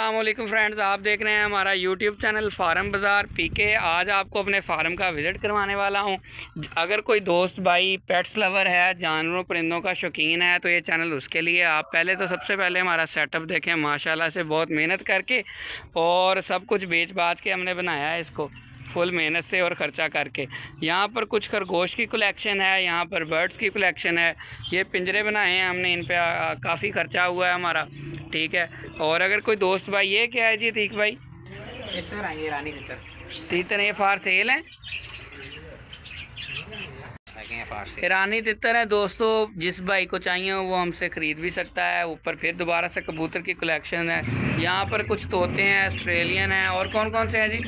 अस्सलाम वालेकुम फ्रेंड्स, आप देख रहे हैं हमारा यूट्यूब चैनल फार्म बाज़ार पीके। आज आपको अपने फार्म का विज़िट करवाने वाला हूं। अगर कोई दोस्त भाई पेट्स लवर है, जानवरों परिंदों का शौकीन है, तो ये चैनल उसके लिए। आप पहले तो सबसे पहले हमारा सेटअप देखें, माशाल्लाह से बहुत मेहनत करके और सब कुछ बेच बाच के हमने बनाया है इसको, फुल मेहनत से और ख़र्चा करके। यहाँ पर कुछ खरगोश की कलेक्शन है, यहाँ पर बर्ड्स की कलेक्शन है। ये पिंजरे बनाए हैं हमने, इन पर काफ़ी ख़र्चा हुआ है हमारा, ठीक है। और अगर कोई दोस्त भाई, ये क्या है जी तीक भाई? तितर है, ये रानी तितर। तीतर ये फार सेल है, ईरानी तितर है दोस्तों। जिस भाई को चाहिए वो हमसे ख़रीद भी सकता है। ऊपर फिर दोबारा से कबूतर की कलेक्शन है। यहाँ पर कुछ तोते हैं, ऑस्ट्रेलियन हैं, और कौन कौन से हैं जी?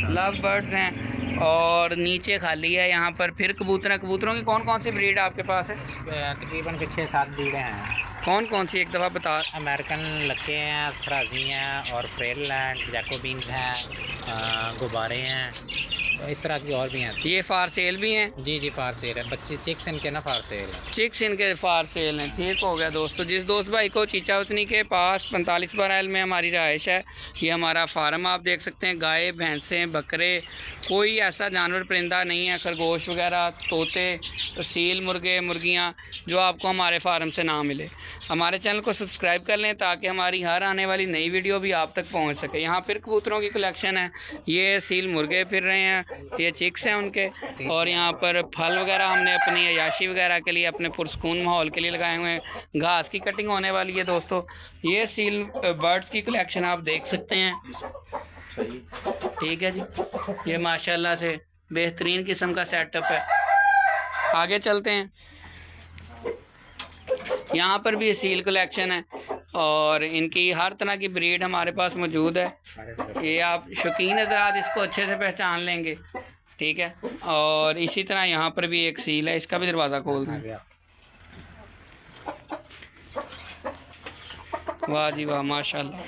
लव बर्ड्स हैं। और नीचे खाली है, यहाँ पर फिर कबूतरों की कौन कौन सी ब्रीड आपके पास है? तकरीबन 6-7 ब्रीडें हैं। कौन कौन सी एक दफ़ा बता। अमेरिकन लक्के हैं, सराजी हैं, और फ्रेलैंड, जैकोबीन्स हैं, गुब्बारे हैं, इस तरह की और भी हैं। ये फार सेल भी हैं? जी फार सेल है। बच्चे चिक्स इनके ना फार सेल है, चिक्स इनके फार सेल हैं। ठीक हो गया दोस्तों। जिस दोस्त भाई को चीचा उतनी के पास 45 बराइल में हमारी रहाइश है, ये हमारा फार्म आप देख सकते हैं। गाय, भैंसें, बकरे, कोई ऐसा जानवर परिंदा नहीं है, खरगोश वगैरह, तोते, सील, मुर्गे, मुर्गियाँ, जो आपको हमारे फार्म से ना मिले। हमारे चैनल को सब्सक्राइब कर लें ताकि हमारी हर आने वाली नई वीडियो भी आप तक पहुंच सके। यहाँ फिर कबूतरों की कलेक्शन है। ये सील मुर्गे फिर रहे हैं, ये चिक्स हैं उनके। और यहाँ पर फल वगैरह हमने अपनी अयाशी वगैरह के लिए, अपने पुरस्कून माहौल के लिए लगाए हुए हैं। घास की कटिंग होने वाली है दोस्तों। ये सील बर्ड्स की कलेक्शन आप देख सकते हैं, ठीक है जी। ये माशाल्लाह से बेहतरीन किस्म का सेटअप है। आगे चलते हैं। यहाँ पर भी सील कलेक्शन है और इनकी हर तरह की ब्रीड हमारे पास मौजूद है। ये आप शौकीन हज़रात इसको अच्छे से पहचान लेंगे, ठीक है। और इसी तरह यहाँ पर भी एक सील है, इसका भी दरवाज़ा खोल दें। वाह जी वाह, माशाल्लाह।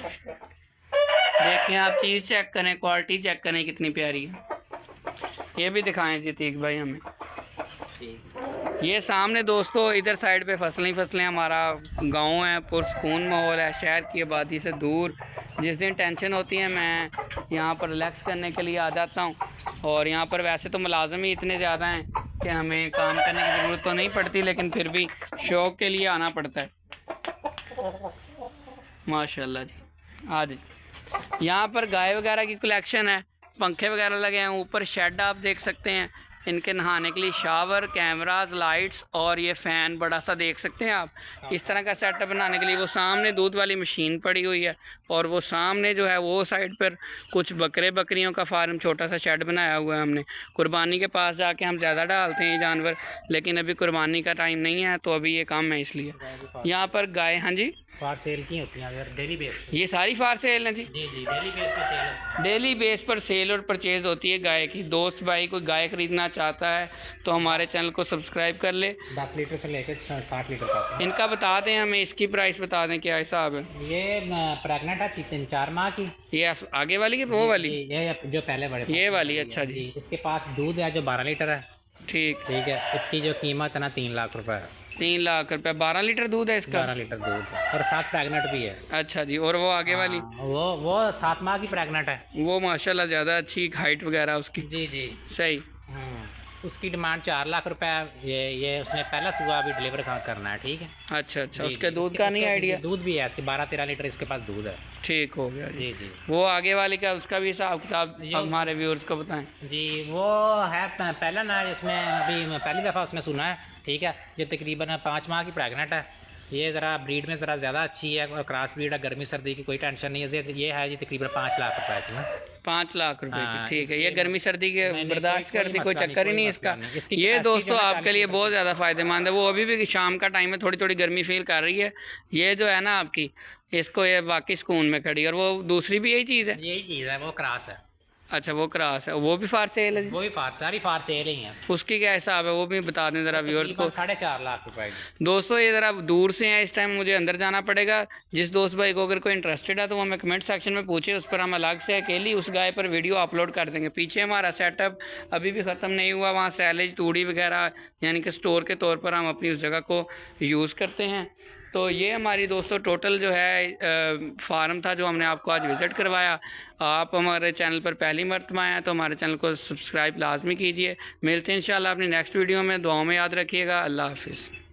देखें आप, चीज़ चेक करें, क्वालिटी चेक करें कितनी प्यारी है। ये भी दिखाएं जी तीक भाई हमें। ये सामने दोस्तों इधर साइड पे फसलें हमारा गांव है, पुरसकून माहौल है, शहर की आबादी से दूर। जिस दिन टेंशन होती है मैं यहाँ पर रिलैक्स करने के लिए आ जाता हूँ। और यहाँ पर वैसे तो मुलाजिम ही इतने ज़्यादा हैं कि हमें काम करने की ज़रूरत तो नहीं पड़ती, लेकिन फिर भी शौक़ के लिए आना पड़ता है। माशाल्लाह जी। आज यहाँ पर गाय वगैरह की कलेक्शन है, पंखे वगैरह लगे हैं। ऊपर शेड आप देख सकते हैं, इनके नहाने के लिए शावर, कैमरास, लाइट्स, और ये फ़ैन बड़ा सा देख सकते हैं आप। इस तरह का सेटअप बनाने के लिए वो सामने दूध वाली मशीन पड़ी हुई है, और वो सामने जो है वो साइड पर कुछ बकरे बकरियों का फार्म, छोटा सा शेड बनाया हुआ है हमने। कुर्बानी के पास जाके हम ज़्यादा डालते हैं ये जानवर, लेकिन अभी कुर्बानी का टाइम नहीं है, तो अभी ये काम है इसलिए। यहाँ पर गाय, हाँ जी, फार सेल की होती हैं अगर डेली बेस पे। ये सारी फार सेल है जी? जी डेली बेस पर सेल है। डेली बेस पर सेल और परचेज़ होती है गाय की। दोस्त भाई कोई गाय ख़रीदना चाहता है तो हमारे चैनल को सब्सक्राइब कर ले। 10 लीटर से लेकर 60 लीटर तक। इनका बता दें हमें, इसकी प्राइस बता दें, क्या हिसाब है? ये प्रेगनेंट है 3-4 माह की। ये आगे वाली की वो वाली? ये जो पहले बड़े, ये वाली, अच्छा जी। इसके पास दूध है जो 12 लीटर है। ठीक है। इसकी जो कीमत है ना 3 लाख रुपए है। 3 लाख रुपये। 12 लीटर दूध है इसका? 12 लीटर दूध है, और 7 प्रेगनेंट भी है। अच्छा जी। और वो आगे वाली? वो 7 माह की प्रेगनेंट है। वो माशाल्लाह ज़्यादा अच्छी हाइट वगैरह उसकी। जी सही। उसकी डिमांड 4 लाख रुपए है। ये उसने पहला सुबह अभी डिलीवर करना है, ठीक है। अच्छा। उसके दूध का नहीं आइडिया? दूध भी है इसके 12-13 लीटर इसके पास दूध है। ठीक हो गया जी। वो आगे वाले का, उसका भी हिसाब किताब हमारे व्यूअर्स को बताएं जी। वो है पहला ना, जिसने अभी पहली दफ़ा उसने सुना है, ठीक है। ये तकरीबन 5 माह की प्रेगनेंट है। ये ज़रा ब्रीड में ज़रा ज़्यादा अच्छी है, और क्रॉस ब्रीड है, गर्मी सर्दी की कोई टेंशन नहीं है। ये है जी तकरीबन 5 लाख रुपए की ना। 5 लाख रुपए की, हाँ, ठीक है। ये गर्मी सर्दी के बर्दाश्त करती, कोई चक्कर ही नहीं इसका। इसकी ये दोस्तों आपके लिए बहुत ज़्यादा फ़ायदेमंद है। वो अभी भी शाम का टाइम है, थोड़ी थोड़ी गर्मी फील कर रही है। ये जो है ना आपकी, इसको ये बाकी सुकून में खड़ी। और वो दूसरी भी यही चीज़ है? वो क्रॉस है। अच्छा, वो क्रॉस है, वो भी फार सेल है? वो भी सारी फार सेल ही है। उसकी क्या हिसाब है वो भी बता दें ज़रा व्यूअर्स को। 4.5 लाख रुपए। दोस्तों ये ज़रा दूर से है, इस टाइम मुझे अंदर जाना पड़ेगा। जिस दोस्त भाई को अगर कोई इंटरेस्टेड है तो वो हमें कमेंट सेक्शन में पूछे, उस पर हम अलग से अकेली उस गाय पर वीडियो अपलोड कर देंगे। पीछे हमारा सेटअप अभी भी ख़त्म नहीं हुआ, वहाँ सैलेज, तूड़ी वगैरह यानी कि स्टोर के तौर पर हम अपनी उस जगह को यूज़ करते हैं। तो ये हमारी दोस्तों टोटल जो है फार्म था जो हमने आपको आज विज़िट करवाया। आप हमारे चैनल पर पहली मरतबा आए हैं तो हमारे चैनल को सब्सक्राइब लाजमी कीजिए। मिलते हैं इंशाल्लाह अपनी नेक्स्ट वीडियो में। दुआओं में याद रखिएगा। अल्लाह हाफिज़।